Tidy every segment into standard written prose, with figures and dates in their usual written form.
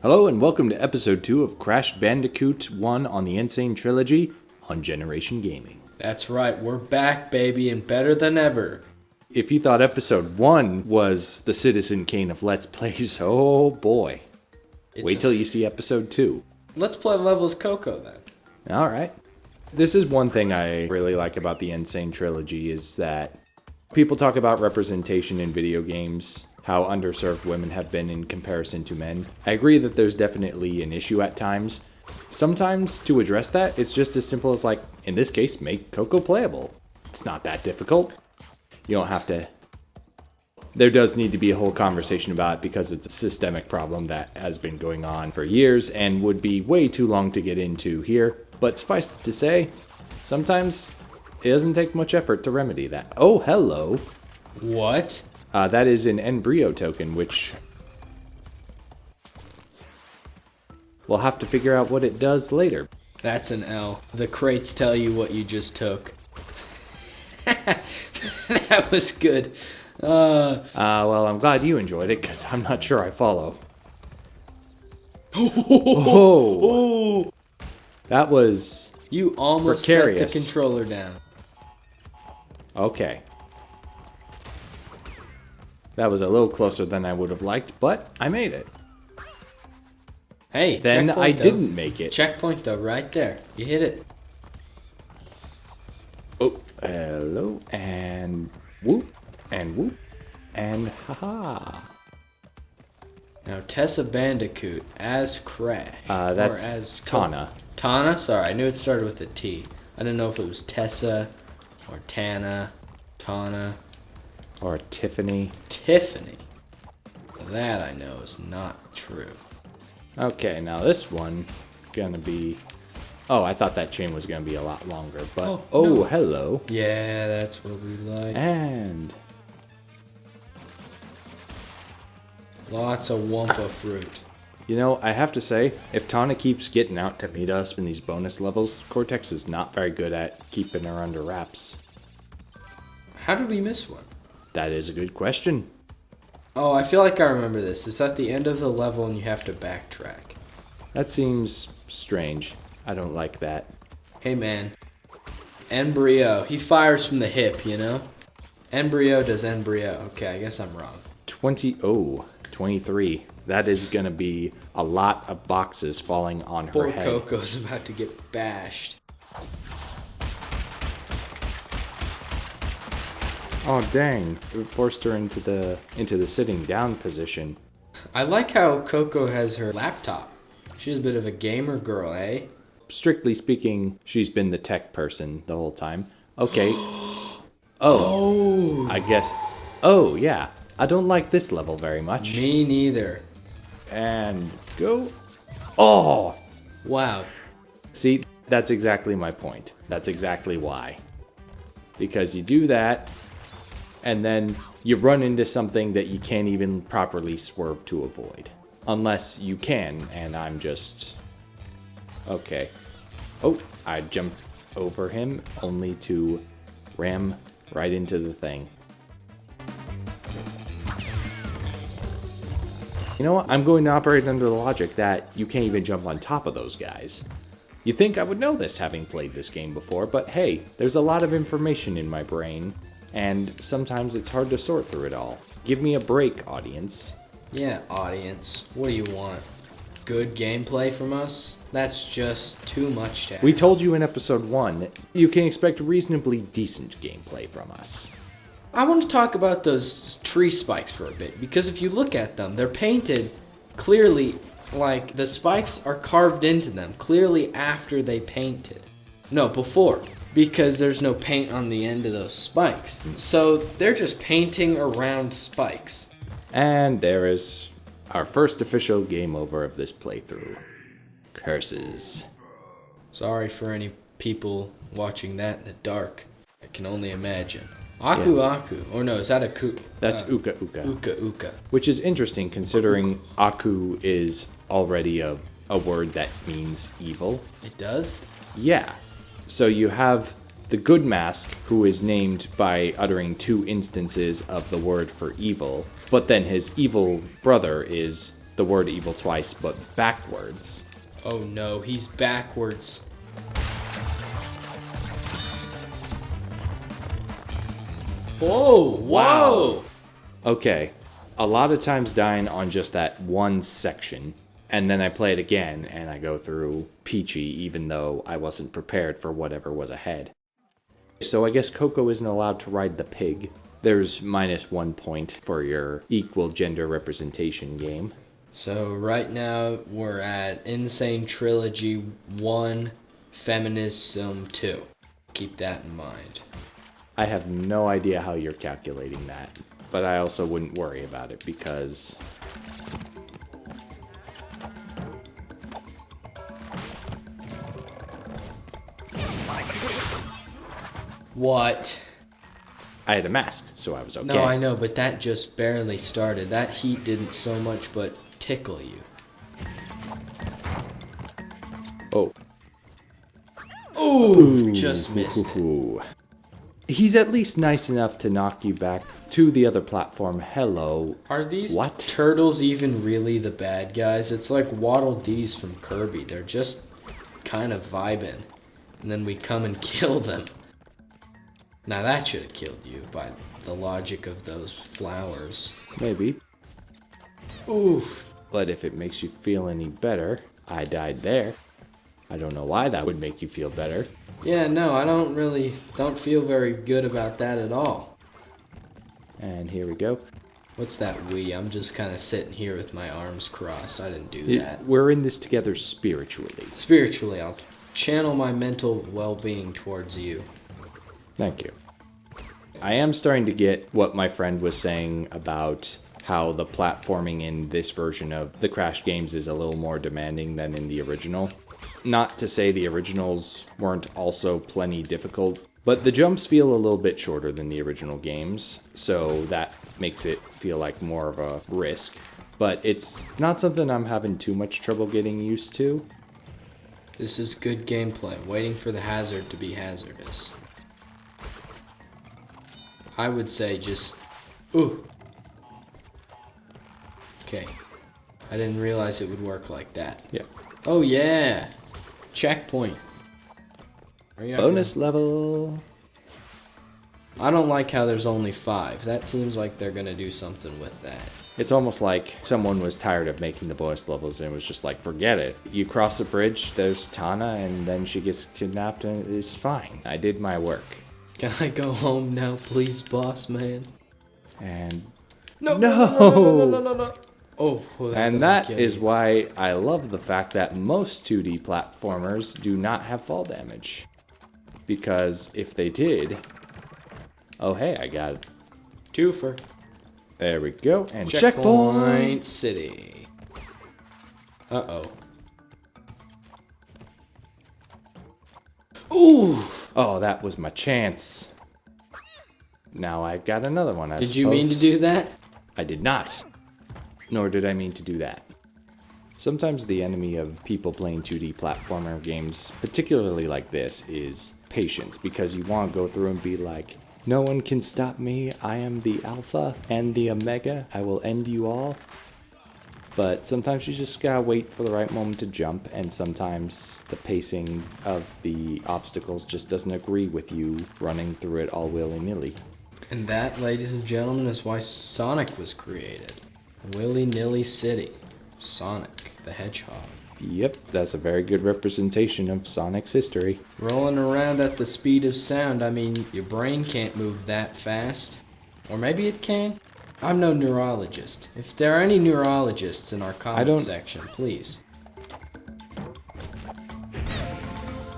Hello and welcome to episode 2 of Crash Bandicoot 1 on the N-Sane trilogy on Generation Gaming. That's right, we're back, baby, and better than ever. If you thought episode 1 was the Citizen Kane of Let's Plays, oh boy. Wait till you see episode 2. Let's play levels Coco then. Alright. This is one thing I really like about the N-Sane trilogy is that people talk about representation in video games, how underserved women have been in comparison to men. I agree that there's definitely an issue at times. Sometimes to address that, it's just as simple as, like, in this case, make Coco playable. It's not that difficult. You don't have to... There does need to be a whole conversation about it because it's a systemic problem that has been going on for years and would be way too long to get into here. But suffice to say, sometimes it doesn't take much effort to remedy that. Oh, hello. What? That is an embryo token, which we'll have to figure out what it does later. That's an L. The crates tell you what you just took. That was good. Well, I'm glad you enjoyed it, because I'm not sure I follow. Oh! That was You almost precarious. set the controller down. Okay. That was a little closer than I would have liked, but I made it. Hey, Then checkpoint, I though. didn't make it. Checkpoint though, right there. You hit it. Oh, hello, and whoop, and haha. Now Tessa Bandicoot as Crash. That's or as Tana. Tana? Sorry, I knew it started with a T. I didn't know if it was Tessa or Tana, Tana, Or Tiffany. Tiffany. That I know is not true. Okay, now this one gonna be... Oh, I thought that chain was gonna be a lot longer, but... Oh, no. hello. Yeah, that's what we like. And... Lots of Wumpa fruit. You know, I have to say, if Tana keeps getting out to meet us in these bonus levels, Cortex is not very good at keeping her under wraps. How did we miss one? That is a good question. Oh, I feel like I remember this. It's at the end of the level and you have to backtrack. That seems strange. I don't like that. Hey man, embryo. He fires from the hip, you know? Embryo does embryo. Okay, I guess I'm wrong. 23. That is gonna be a lot of boxes falling on her Poor head. Coco's about to get bashed. Oh dang! It forced her into the sitting down position. I like how Coco has her laptop. She's a bit of a gamer girl, eh? Strictly speaking, she's been the tech person the whole time. Okay. Oh. I guess. Oh yeah. I don't like this level very much. Me neither. And go. Oh. Wow. See, that's exactly my point. That's exactly why. Because you do that. And then you run into something that you can't even properly swerve to avoid. Unless you can, and I'm just... Okay. Oh, I jumped over him, only to ram right into the thing. You know what? I'm going to operate under the logic that you can't even jump on top of those guys. You'd think I would know this having played this game before, but hey, there's a lot of information in my brain. And sometimes it's hard to sort through it all. Give me a break, audience. Yeah, audience. What do you want? Good gameplay from us? That's just too much to ask. We told you in episode 1, you can expect reasonably decent gameplay from us. I want to talk about those tree spikes for a bit, because if you look at them, they're painted clearly, like the spikes are carved into them, clearly after they painted. No, before. Because there's no paint on the end of those spikes. So they're just painting around spikes. And there is our first official game over of this playthrough. Curses. Sorry for any people watching that in the dark. I can only imagine. Aku Aku. Or no, is that a ku? That's Uka Uka. Uka Uka. Which is interesting considering Aku is already a word that means evil. It does? Yeah. So you have the good mask, who is named by uttering 2 instances of the word for evil, but then his evil brother is the word evil twice, but backwards. Oh no, he's backwards. Whoa, whoa! Okay, a lot of times dying on just that one section, and then I play it again and I go through peachy even though I wasn't prepared for whatever was ahead. So I guess Coco isn't allowed to ride the pig. There's -1 point for your equal gender representation game. So right now we're at N-Sane Trilogy 1, Feminism 2. Keep that in mind. I have no idea how you're calculating that, but I also wouldn't worry about it because What? I had a mask, so I was okay. No, I know, but that just barely started. That heat didn't so much but tickle you. Oh. Ooh, just missed it. Ooh. He's at least nice enough to knock you back to the other platform. Hello. Are these What? turtles even really the bad guys? It's like Waddle Dees from Kirby. They're just kind of vibing. And then we come and kill them. Now that should have killed you by the logic of those flowers. Maybe. Oof. But if it makes you feel any better, I died there. I don't know why that would make you feel better. Yeah, no, I don't feel very good about that at all. And here we go. What's that we? I'm just kind of sitting here with my arms crossed. I didn't do that. We're in this together spiritually. Spiritually, I'll channel my mental well-being towards you. Thank you. I am starting to get what my friend was saying about how the platforming in this version of the Crash games is a little more demanding than in the original. Not to say the originals weren't also plenty difficult, but the jumps feel a little bit shorter than the original games, so that makes it feel like more of a risk. But it's not something I'm having too much trouble getting used to. This is good gameplay, waiting for the hazard to be hazardous. I would say just... Ooh. Okay. I didn't realize it would work like that. Yeah. Oh yeah! Checkpoint. Are you not Bonus level. I don't like how there's only 5. That seems like they're gonna do something with that. It's almost like someone was tired of making the bonus levels and was just like, forget it. You cross the bridge, there's Tana, and then she gets kidnapped and it's fine. I did my work. Can I go home now, please, boss man? And No! Oh, well, and that is why I love the fact that most 2D platformers do not have fall damage. Because if they did... Oh, hey, I got it. Twofer. There we go. And Checkpoint City. Uh-oh. Ooh! Oh, that was my chance. Now I've got another one, I Did you mean to do that? I did not. Nor did I mean to do that. Sometimes the enemy of people playing 2D platformer games, particularly like this, is patience, because you want to go through and be like, no one can stop me, I am the Alpha and the Omega, I will end you all. But sometimes you just gotta wait for the right moment to jump, and sometimes the pacing of the obstacles just doesn't agree with you running through it all willy-nilly. And that, ladies and gentlemen, is why Sonic was created. Willy-nilly City. Sonic the Hedgehog. Yep, that's a very good representation of Sonic's history. Rolling around at the speed of sound, I mean, your brain can't move that fast. Or maybe it can? I'm no neurologist. If there are any neurologists in our comment section, please.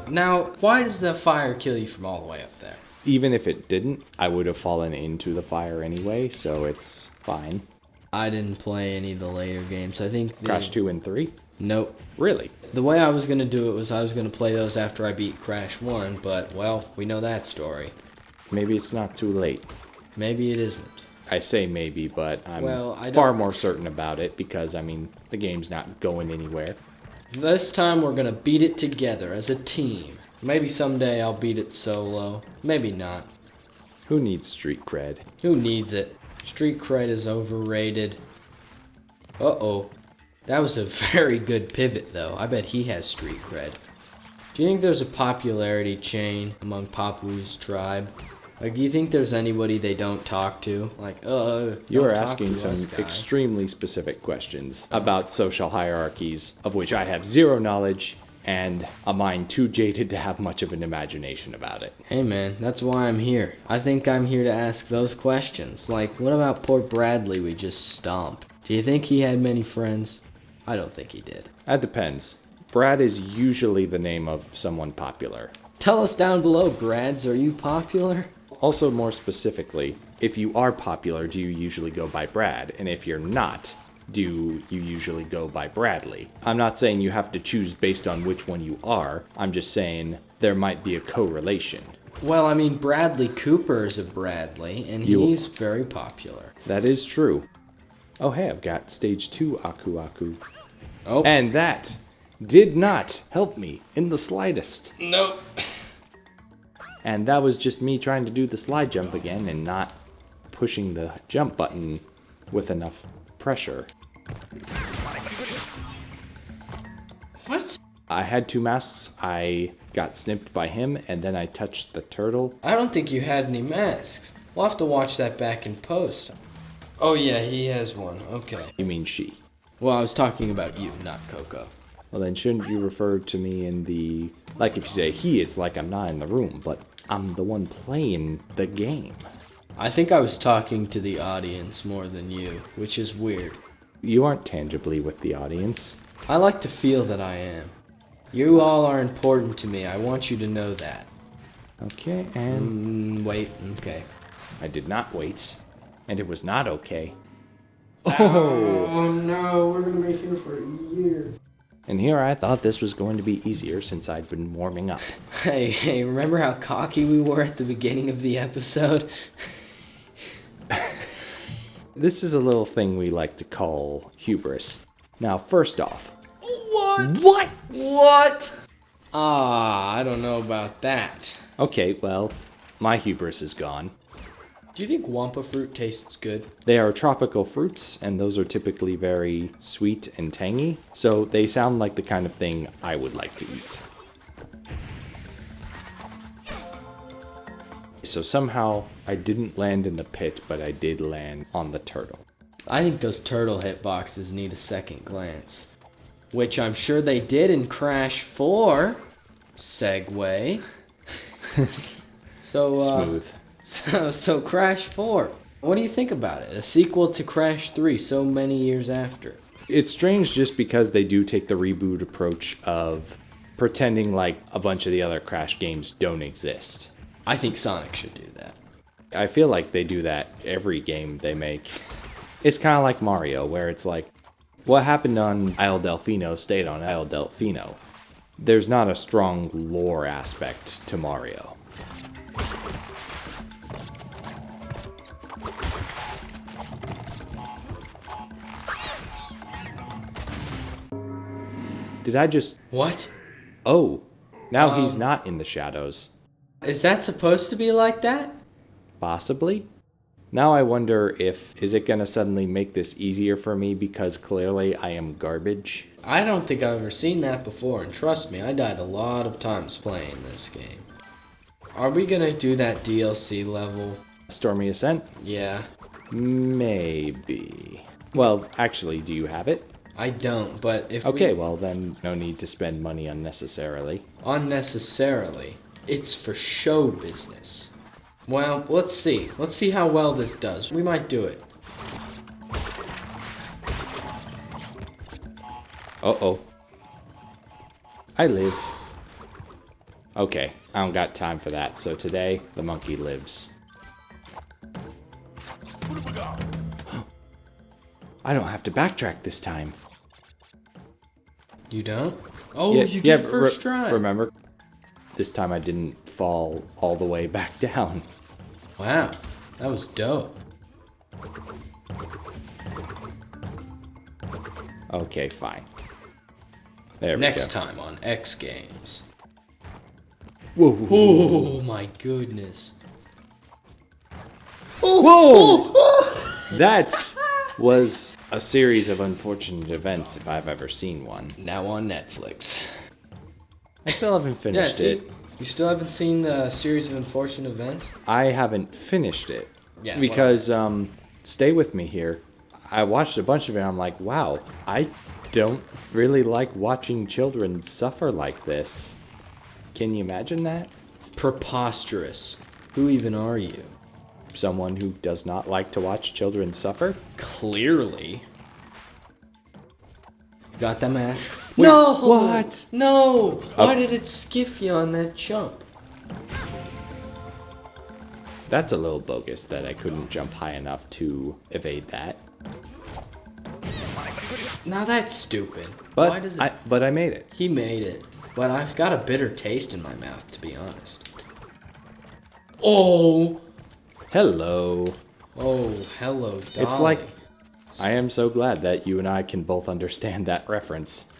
Now, why does the fire kill you from all the way up there? Even if it didn't, I would have fallen into the fire anyway, so it's fine. I didn't play any of the later games. I think Crash 2 and 3? Nope. Really? The way I was going to do it was I was going to play those after I beat Crash 1, but, well, we know that story. Maybe it's not too late. Maybe it isn't. I say maybe, but I'm I far more certain about it because, I mean, the game's not going anywhere. This time we're going to beat it together as a team. Maybe someday I'll beat it solo. Maybe not. Who needs street cred? Who needs it? Street cred is overrated. Uh-oh. That was a very good pivot, though. I bet he has street cred. Do you think there's a popularity chain among Papu's tribe? Like, do you think there's anybody they don't talk to? Like, You are asking some extremely specific questions about social hierarchies, of which I have zero knowledge and a mind too jaded to have much of an imagination about it. Hey man, that's why I'm here. I think I'm here to ask those questions. Like, what about poor Bradley we just stomped? Do you think he had many friends? I don't think he did. That depends. Brad is usually the name of someone popular. Tell us down below, Brads, are you popular? Also, more specifically, if you are popular, do you usually go by Brad? And if you're not, do you usually go by Bradley? I'm not saying you have to choose based on which one you are. I'm just saying there might be a correlation. Well, I mean, Bradley Cooper is a Bradley, and he's very popular. That is true. Oh, hey, I've got stage 2 Aku Aku. Oh. And that did not help me in the slightest. Nope. And that was just me trying to do the slide jump again and not pushing the jump button with enough pressure. What? I had 2 masks. I got snipped by him, and then I touched the turtle. I don't think you had any masks. We'll have to watch that back in post. Oh yeah, he has one. Okay. You mean she? Well, I was talking about you, not Coco. Well, then shouldn't you refer to me in the... Like, if you say he, it's like I'm not in the room, but I'm the one playing the game. I think I was talking to the audience more than you, which is weird. You aren't tangibly with the audience. I like to feel that I am. You all are important to me. I want you to know that. Okay, and... Wait, okay. I did not wait, and it was not okay. Oh no, we're gonna be here for a year. And here I thought this was going to be easier since I'd been warming up. Hey, remember how cocky we were at the beginning of the episode? This is a little thing we like to call hubris. Now, first off... What? What? I don't know about that. Okay, well, my hubris is gone. Do you think Wampa fruit tastes good? They are tropical fruits, and those are typically very sweet and tangy, so they sound like the kind of thing I would like to eat. So somehow, I didn't land in the pit, but I did land on the turtle. I think those turtle hitboxes need a second glance. Which I'm sure they did in Crash 4. Segway. Smooth. So Crash 4. What do you think about it? A sequel to Crash 3 so many years after. It's strange just because they do take the reboot approach of pretending like a bunch of the other Crash games don't exist. I think Sonic should do that. I feel like they do that every game they make. It's kind of like Mario, where it's like, what happened on Isle Delfino stayed on Isle Delfino. There's not a strong lore aspect to Mario. Did I just... What? Oh, now he's not in the shadows. Is that supposed to be like that? Possibly. Now I wonder if, is it gonna suddenly make this easier for me because clearly I am garbage? I don't think I've ever seen that before, and trust me, I died a lot of times playing this game. Are we gonna do that DLC level? Stormy Ascent? Yeah. Maybe. Well, actually, do you have it? I don't, but if Okay, well then, no need to spend money unnecessarily. Unnecessarily. It's for show business. Well, let's see. Let's see how well this does. We might do it. Uh-oh. I live. Okay, I don't got time for that, so today, the monkey lives. I don't have to backtrack this time. You don't? Oh, you did first try. Remember? This time I didn't fall all the way back down. Wow, that was dope. Okay, fine. There we Next go. time on X Games. Whoa. Oh my goodness. Whoa! That's was a series of unfortunate events if I've ever seen one. Now on Netflix. I still haven't finished it. You still haven't seen the series of unfortunate events? I haven't finished it. Yeah. Because, stay with me here. I watched a bunch of it and I'm like, wow, I don't really like watching children suffer like this. Can you imagine that? Preposterous. Who even are you? Someone who does not like to watch children suffer? Clearly. Got that mask? Wait, No! what? No! Why did it skiff you on that jump? That's a little bogus that I couldn't jump high enough to evade that. Now that's stupid. But Why does it... I made it. He made it. But I've got a bitter taste in my mouth, to be honest. Oh! Hello. Oh, hello, Dolly. It's like, I am so glad that you and I can both understand that reference.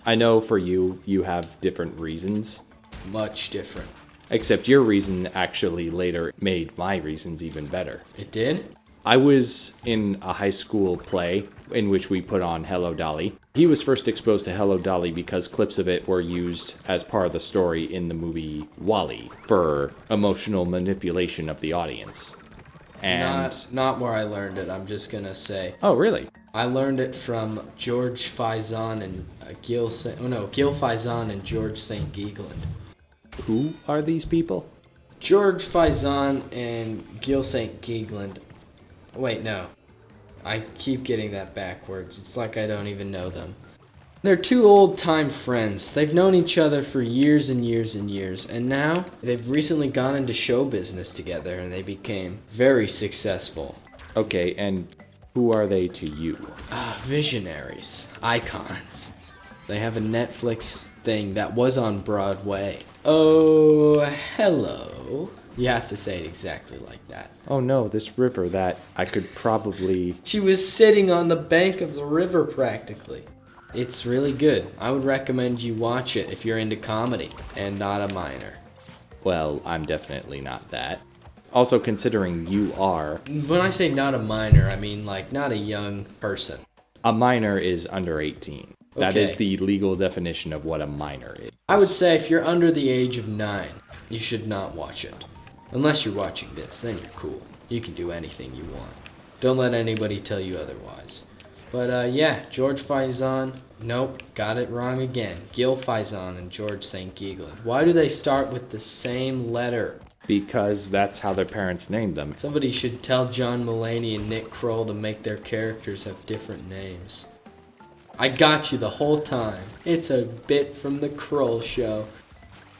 I know for you, you have different reasons. Much different. Except your reason actually later made my reasons even better. It did? I was in a high school play in which we put on Hello Dolly. He was first exposed to Hello Dolly because clips of it were used as part of the story in the movie WALL-E for emotional manipulation of the audience. And Not where I learned it, I'm just gonna say. Oh, really? I learned it from George Faison and Gil Faison and George St. Geegland. Who are these people? George Faison and Gil St. Geegland. Wait, no. I keep getting that backwards. It's like I don't even know them. They're two old-time friends. They've known each other for years and years and years, and now they've recently gone into show business together, and they became very successful. Okay, and who are they to you? Visionaries. Icons. They have a Netflix thing that was on Broadway. Oh, hello. You have to say it exactly like that. Oh no, this river that I could probably... She was sitting on the bank of the river practically. It's really good. I would recommend you watch it if you're into comedy and not a minor. Well, I'm definitely not that. Also, considering you are... When I say not a minor, I mean like not a young person. A minor is under 18. That Okay. is the legal definition of what a minor is. I would say if you're under the age of 9, you should not watch it. Unless you're watching this, then you're cool. You can do anything you want. Don't let anybody tell you otherwise. But yeah, George Faison, nope, got it wrong again. Gil Faison and George St. Geegland. Why do they start with the same letter? Because that's how their parents named them. Somebody should tell John Mulaney and Nick Kroll to make their characters have different names. I got you the whole time. It's a bit from the Kroll show.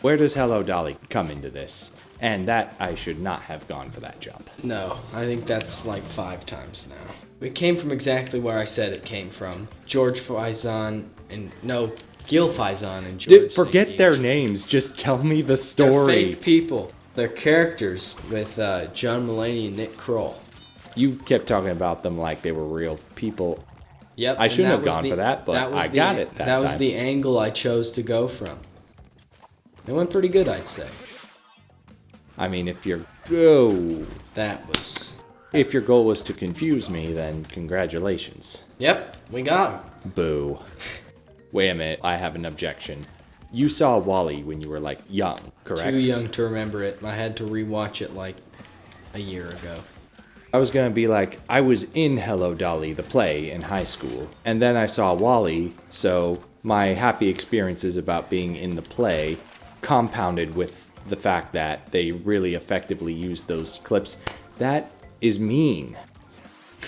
Where does Hello Dolly come into this? And that I should not have gone for that jump. No, I think that's like 5 times now. It came from exactly where I said it came from. George Faison and... No, Gil Faison and George Dude, forget St. their names. Just tell me the They're story. fake people. They're characters with John Mulaney and Nick Kroll. You kept talking about them like they were real people. Yep. I shouldn't and have that was gone for that, but I got it that That was time. the angle I chose to go from. It went pretty good, I'd say. I mean, if your That was... goal was to confuse me, then congratulations. Yep, we got him. Boo. Wait a minute, I have an objection. You saw WALL-E when you were like young, correct? Too young to remember it. I had to rewatch it like a year ago. I was gonna be like, I was in Hello Dolly, the play, in high school, and then I saw WALL-E, so my happy experiences about being in the play compounded with the fact that they really effectively used those clips. That is mean.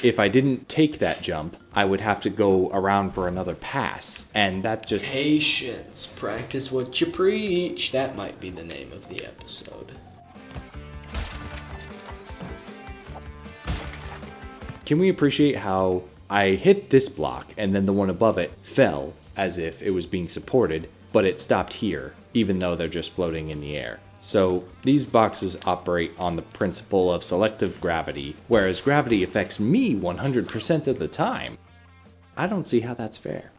If I didn't take that jump, I would have to go around for another pass, and that just... Patience. Practice what you preach. That might be the name of the episode. Can we appreciate how I hit this block and then the one above it fell as if it was being supported, but it stopped here, even though they're just floating in the air. So these boxes operate on the principle of selective gravity, whereas gravity affects me 100% of the time. I don't see how that's fair.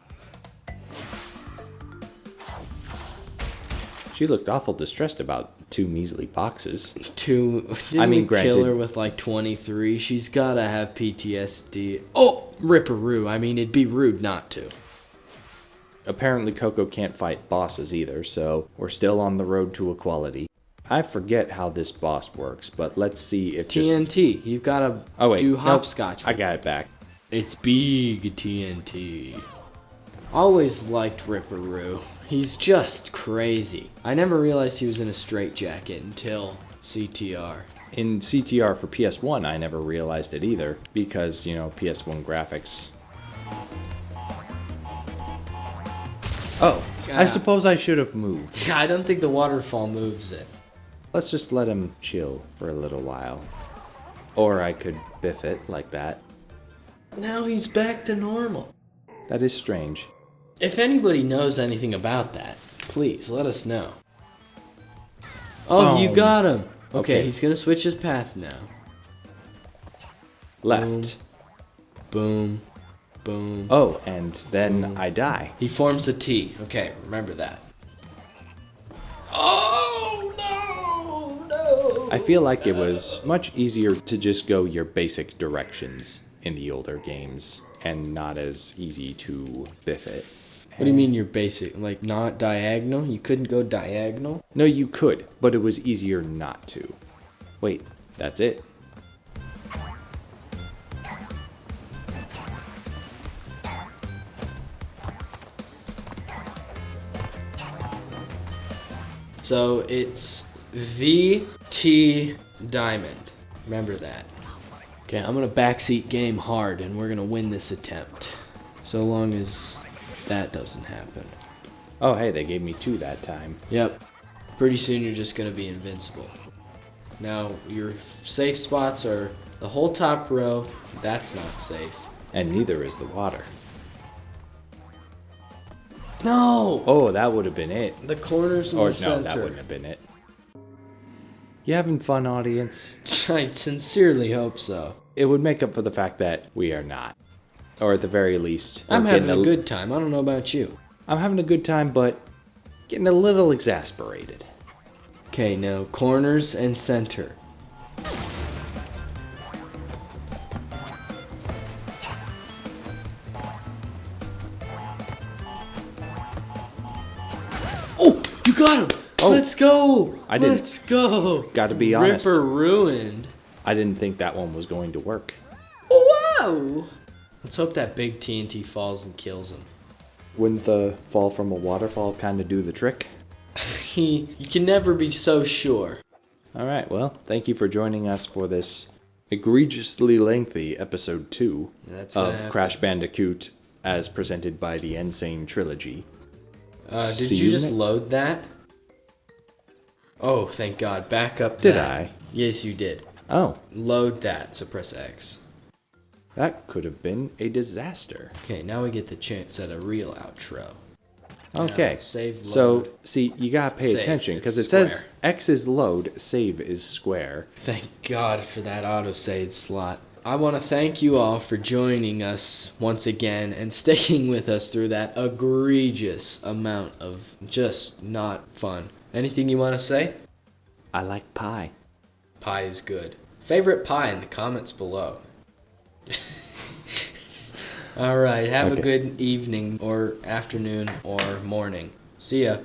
She looked awful distressed about 2 measly boxes. Didn't I mean, we granted- kill her with like 23? She's gotta have PTSD. Oh, ripperoo. I mean, it'd be rude not to. Apparently Coco can't fight bosses either, so we're still on the road to equality. I forget how this boss works, but let's see if just... TNT. You've gotta do hopscotch. I got it back. It's big TNT. Always liked Ripperoo. He's just crazy. I never realized he was in a straitjacket until CTR. In CTR for PS1, I never realized it either, because, PS1 graphics. Oh, I suppose I should have moved. I don't think the waterfall moves it. Let's just let him chill for a little while. Or I could biff it like that. Now he's back to normal. That is strange. If anybody knows anything about that, please let us know. Oh, you got him. Okay, he's gonna switch his path now. Left. Boom. Boom. Oh, and then Boom. I die. He forms a T. Okay, remember that. Oh, no. I feel like it was much easier to just go your basic directions in the older games, and not as easy to biff it. What do you mean you're basic? Like not diagonal? You couldn't go diagonal? No, you could, but it was easier not to. Wait, that's it. So it's VT Diamond. Remember that. Okay, I'm gonna backseat game hard and we're gonna win this attempt. So long as that doesn't happen. Oh, hey, they gave me 2 that time. Yep. Pretty soon you're just gonna be invincible. Now, your safe spots are the whole top row. That's not safe. And neither is the water. No! Oh, that would have been it. The corners in Or the no, center. that wouldn't have been it. You having fun, audience? I sincerely hope so. It would make up for the fact that we are not. Or at the very least, I'm we're having getting a good time. I don't know about you. I'm having a good time, but getting a little exasperated. Okay, now corners and center. Oh, you got him! Oh. Let's go! I didn't- Let's go! Gotta be honest. Ripper ruined. I didn't think that one was going to work. Wow! Let's hope that big TNT falls and kills him. Wouldn't the fall from a waterfall kind of do the trick? You can never be so sure. Alright, well, thank you for joining us for this egregiously lengthy episode 2 That's gonna of have Crash Bandicoot as presented by the N-Sane trilogy. Did See you you just ne- load that? Oh, thank God. Back up Did that. I? Yes, you did. Oh, Load that, so press X. that could have been a disaster. Okay, now we get the chance at a real outro. Okay, save, load. so see, you gotta pay Save, attention because it's it says square. X is load, save is square. Thank God for that autosave slot. I want to thank you all for joining us once again and sticking with us through that egregious amount of just not fun. Anything you want to say? I like pie. Pie is good. Favorite pie in the comments below. All right, have a Okay. good evening or afternoon or morning. See ya.